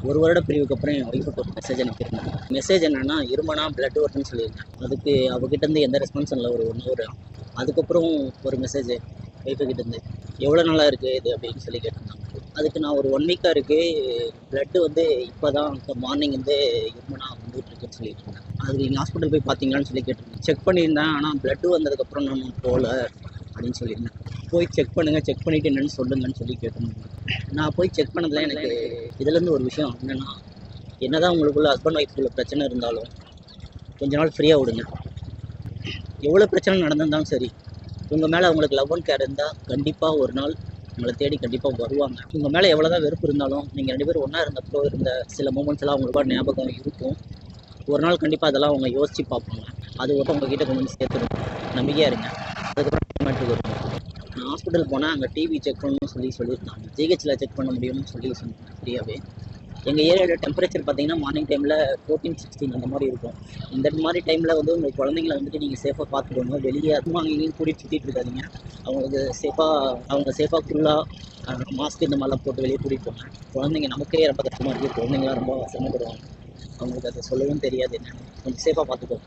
1 வருட பிரிவுக்கு அப்புறம் என் ஒய்ஃபுக்கு ஒரு மெசேஜ் அனுப்பியிருந்தேன். மெசேஜ் என்னன்னா, இருமனா பிளட் வருதுன்னு சொல்லியிருந்தேன். அதுக்கு அவகிட்டேருந்து எந்த ரெஸ்பான்ஸும் இல்லை. ஒரு 1 ஹவர். அதுக்கப்புறம் ஒரு மெசேஜ் ஒய்ஃபுக்கிட்டேருந்து, எவ்வளோ நாளாக இருக்குது இது அப்படின்னு சொல்லி கேட்டிருந்தாங்க. அதுக்கு நான் ஒரு 1 வீக்காக இருக்குது, பிளட்டு வந்து இப்போ தான் மார்னிங் வந்து இருமனா வந்துட்டுருக்குன்னு சொல்லிட்டு இருந்தேன். அது நீங்கள் ஹாஸ்பிட்டல் போய் பார்த்தீங்களான்னு சொல்லி கேட்டிருந்தேன். செக் பண்ணியிருந்தேன், ஆனால் பிளட்டு வந்ததுக்கப்புறம் நான் போகல அப்படின்னு சொல்லியிருந்தேன். போய் செக் பண்ணுங்கள், செக் பண்ணிவிட்டு என்னென்னு சொல்லுங்கன்னு சொல்லி கேட்டிருந்தேன். நான் போய் செக் பண்ணதில் எனக்கு இதுலேருந்து ஒரு விஷயம் என்னென்னா, என்னதான் உங்களுக்குள்ள ஹஸ்பண்ட் ஒய்ஃப்குள்ள பிரச்சனை இருந்தாலும் கொஞ்ச நாள் ஃப்ரீயாக விடுங்க. எவ்வளோ பிரச்சனை நடந்திருந்தாலும் சரி, உங்கள் மேலே அவங்களுக்கு லவ் அண்ட் கேர் இருந்தால் கண்டிப்பாக ஒரு நாள் உங்களை தேடி கண்டிப்பாக வருவாங்க. உங்கள் மேலே எவ்வளோ தான் வெறுப்பு இருந்தாலும் நீங்கள் 2 பேரும் ஒன்றா இருந்தப்போ இருந்த சில மூமெண்ட்ஸ் எல்லாம் அவங்களுக்கு ஞாபகம் இருக்கும். ஒரு நாள் கண்டிப்பாக அதெல்லாம் அவங்க யோசித்து பார்ப்பாங்க. அது ஒரு உங்ககிட்ட கொண்டு வந்து சேர்த்துடும். நம்பிக்கையாக இருங்க. அதுக்கப்புறம் மேட்ருக்கு வருங்க. நான் ஹாஸ்பிட்டல் போனால் அங்கே டிவி செக் பண்ணணும்னு சொல்லியிருந்தாங்க. ஜிஹெச்சில் செக் பண்ண முடியும்னு சொல்லி சொன்னாங்க ஃப்ரீயாகவே. எங்கள் ஏரியாவில் டெம்பரேச்சர் பார்த்தீங்கன்னா மார்னிங் டைமில் 14, 16 அந்த மாதிரி இருக்கும். இந்த மாதிரி டைமில் வந்து உங்கள் குழந்தைங்கள வந்துட்டு நீங்கள் சேஃபாக பார்த்துக்கோங்க. வெளியே அதுவும் அங்கேயும் கூட்டிகிட்டு சுற்றிட்டு இருக்காதிங்க. அவங்களுக்கு அவங்க சேஃபாக ஃபுல்லாக மாஸ்க் இந்த மாதிரிலாம் போட்டு வெளியே கூட்டிகிட்டு போங்க. குழந்தைங்க நமக்கே ரொம்ப கஷ்டமாக இருக்குது. குழந்தைங்களாம் ரொம்ப சிரமப்படுவாங்க. அவங்களுக்கு அதை சொல்லவும் தெரியாது என்னென்னு. கொஞ்சம் சேஃபாக பார்த்துக்கோங்க.